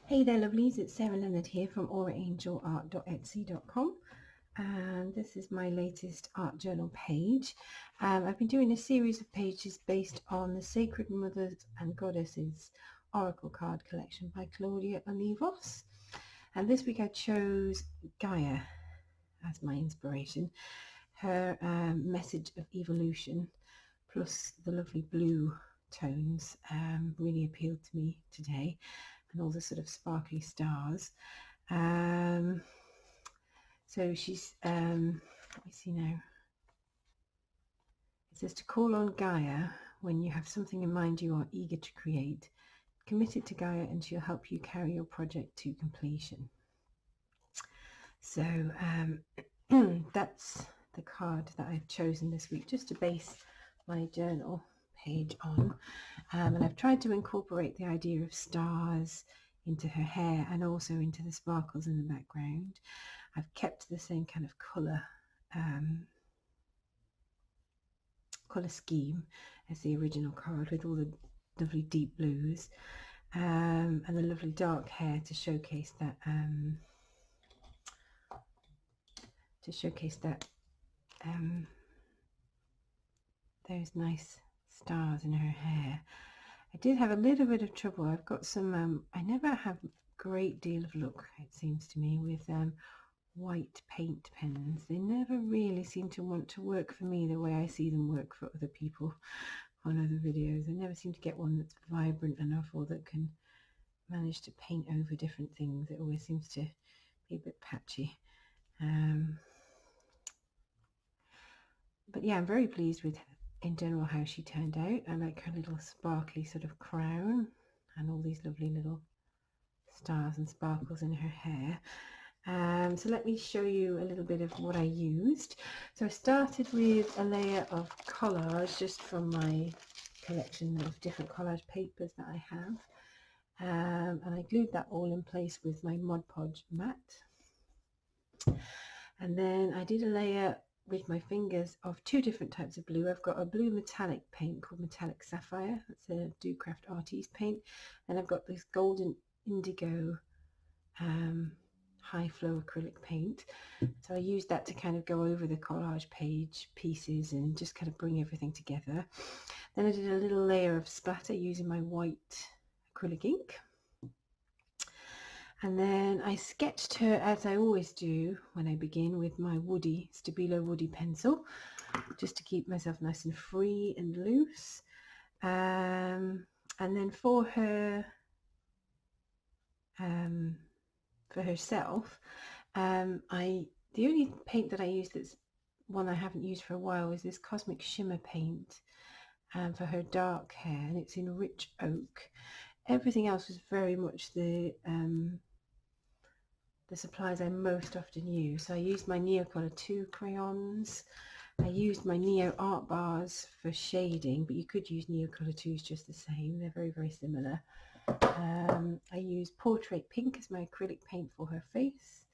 Hey there lovelies, it's Sarah Leonard here from auraangelart.etsy.com, and this is my latest art journal page. I've been doing a series of pages based on the Sacred Mothers and Goddesses Oracle card collection by Claudia Olivos, and this week I chose Gaia as my inspiration. Her message of evolution plus the lovely blue tones really appealed to me today, and all the sort of sparkly stars. So she's, let me see now. It says to call on Gaia when you have something in mind you are eager to create. Commit it to Gaia and she'll help you carry your project to completion. So that's the card that I've chosen this week just to base my journal page on. And I've tried to incorporate the idea of stars into her hair and also into the sparkles in the background. I've kept the same kind of colour scheme as the original card, with all the lovely deep blues and the lovely dark hair to showcase that those nice stars in her hair. I did have a little bit of trouble. I've got some I never have a great deal of luck, it seems to me, with white paint pens. They never really seem to want to work for me the way I see them work for other people on other videos. I never seem to get one that's vibrant enough or that can manage to paint over different things. It always seems to be a bit patchy. But yeah, I'm very pleased with in general how she turned out. I like her little sparkly sort of crown and all these lovely little stars and sparkles in her hair. So let me show you a little bit of what I used. So I started with a layer of collage just from my collection of different collage papers that I have, and I glued that all in place with my Mod Podge mat. And then I did a layer with my fingers of two different types of blue. I've got a blue metallic paint called Metallic Sapphire. That's a DoCraft Artiste paint. And I've got this golden indigo high flow acrylic paint. So I used that to kind of go over the collage page pieces and just kind of bring everything together. Then I did a little layer of splatter using my white acrylic ink. And then I sketched her, as I always do when I begin, with my woody, Stabilo woody pencil, just to keep myself nice and free and loose. And then for her, for herself, the only paint that I used that's one I haven't used for a while is this Cosmic Shimmer paint for her dark hair, and it's in Rich Oak. Everything else was very much the supplies I most often use. So I used my Neocolor 2 crayons. I used my Neo art bars for shading, but you could use Neocolor 2s just the same. They're very, very similar. I used Portrait Pink as my acrylic paint for her face.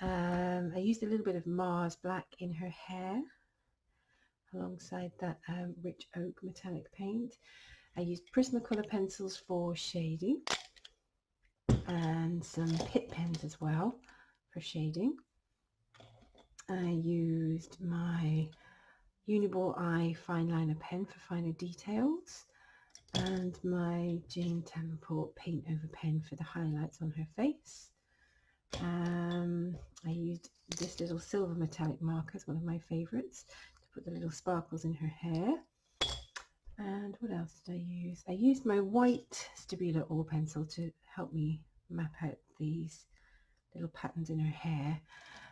I used a little bit of Mars Black in her hair alongside that Rich Oak metallic paint. I used Prismacolor pencils for shading and some Pitt pens as well for shading. I used my Uniball Eye fine liner pen for finer details and my Jane Davenport paint over pen for the highlights on her face. I used this little silver metallic marker, one of my favourites, to put the little sparkles in her hair. And what else did I use? I used my white Stabilo oil pencil to help me map out these little patterns in her hair,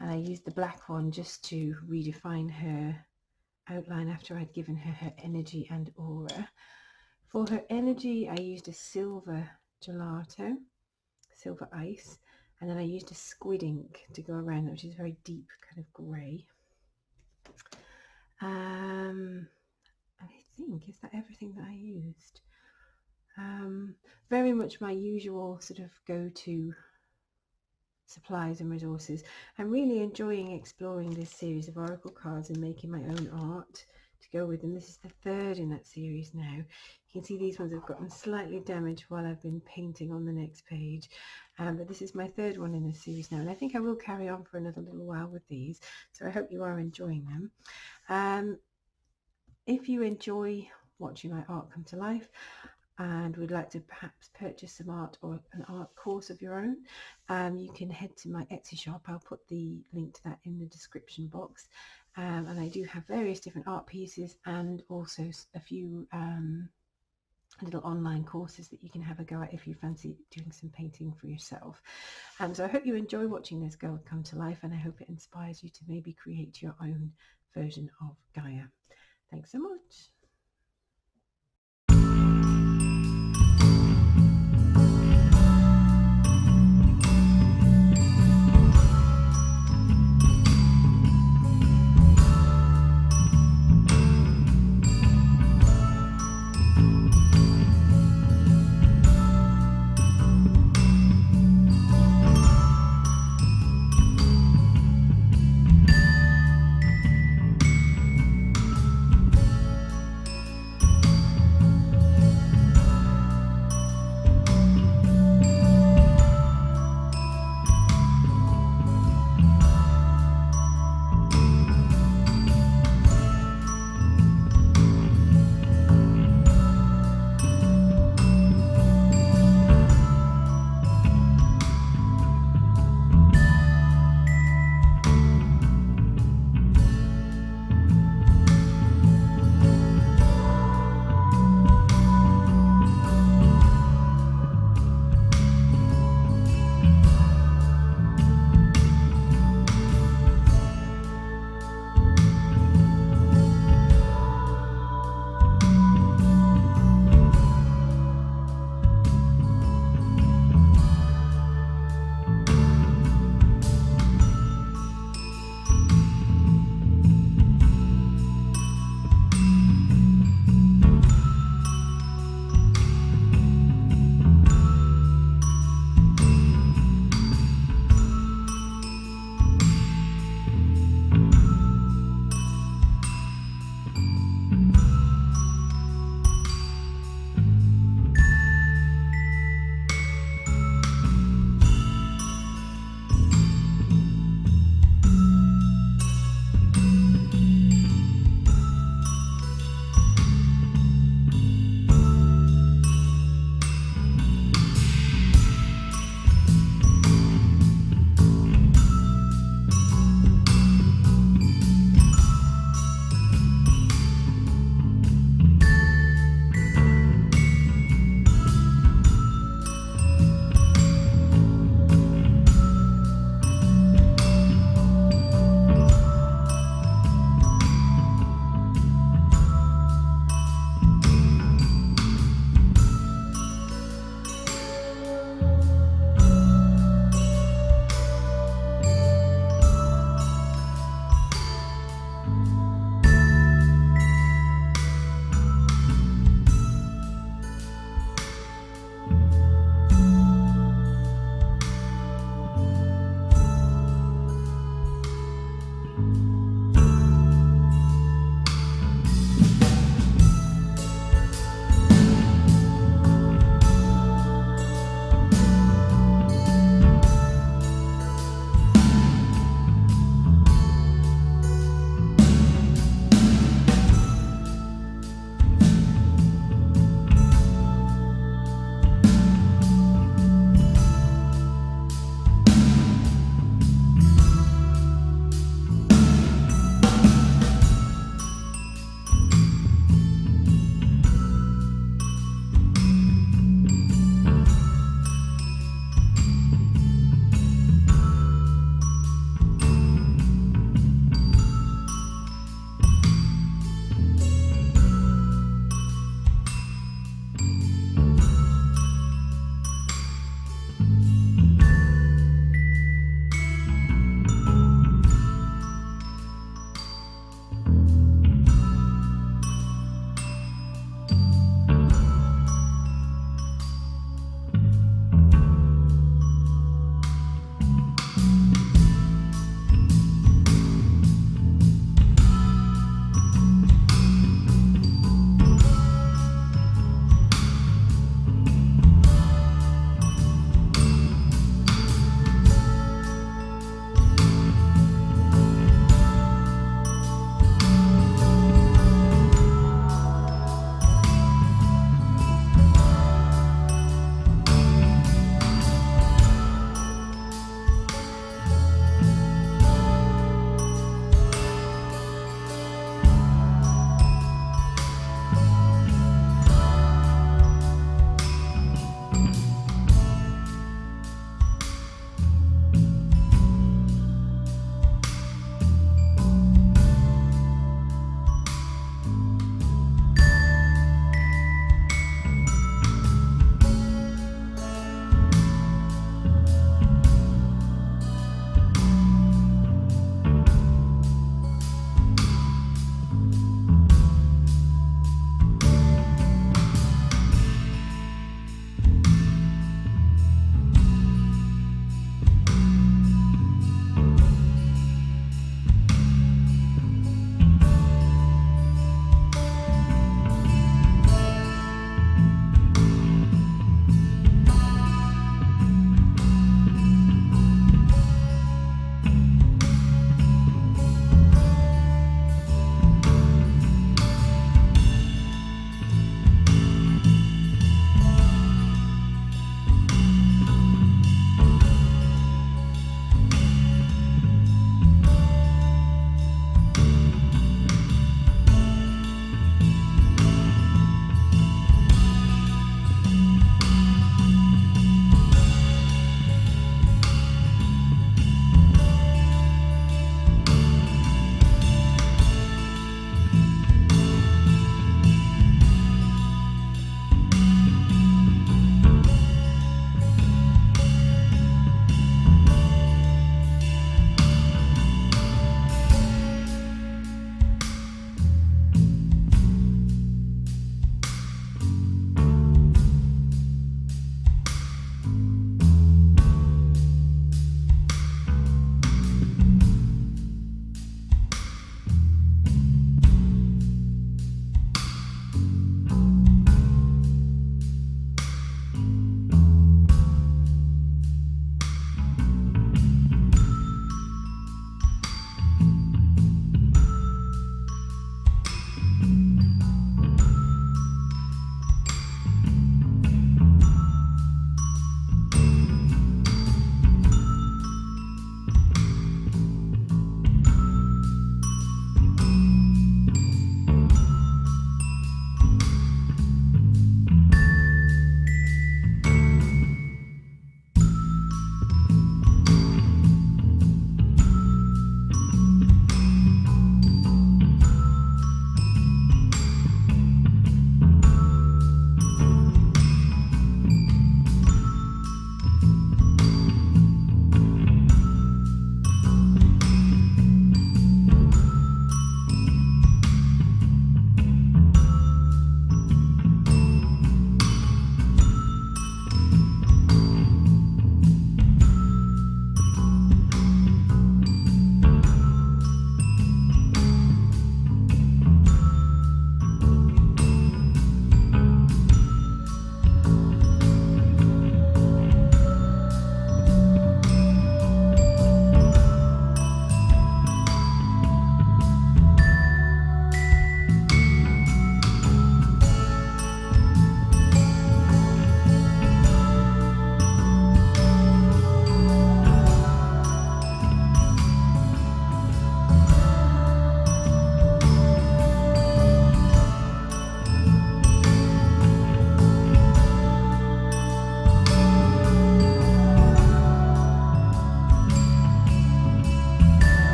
and I used the black one just to redefine her outline after I'd given her her energy and aura. For her energy, I used a silver gelato, silver ice, and then I used a squid ink to go around, which is very deep kind of grey. I think, is that everything that I used? Very much my usual sort of go-to supplies and resources. I'm really enjoying exploring this series of oracle cards and making my own art to go with them. This is the third in that series now. You can see these ones have gotten slightly damaged while I've been painting on the next page, but this is my third one in this series now, and I think I will carry on for another little while with these, so I hope you are enjoying them. If you enjoy watching my art come to life and would like to perhaps purchase some art or an art course of your own, you can head to my Etsy shop. I'll put the link to that in the description box, and I do have various different art pieces and also a few little online courses that you can have a go at if you fancy doing some painting for yourself. So I hope you enjoy watching this girl come to life, and I hope it inspires you to maybe create your own version of Gaia. Thanks so much.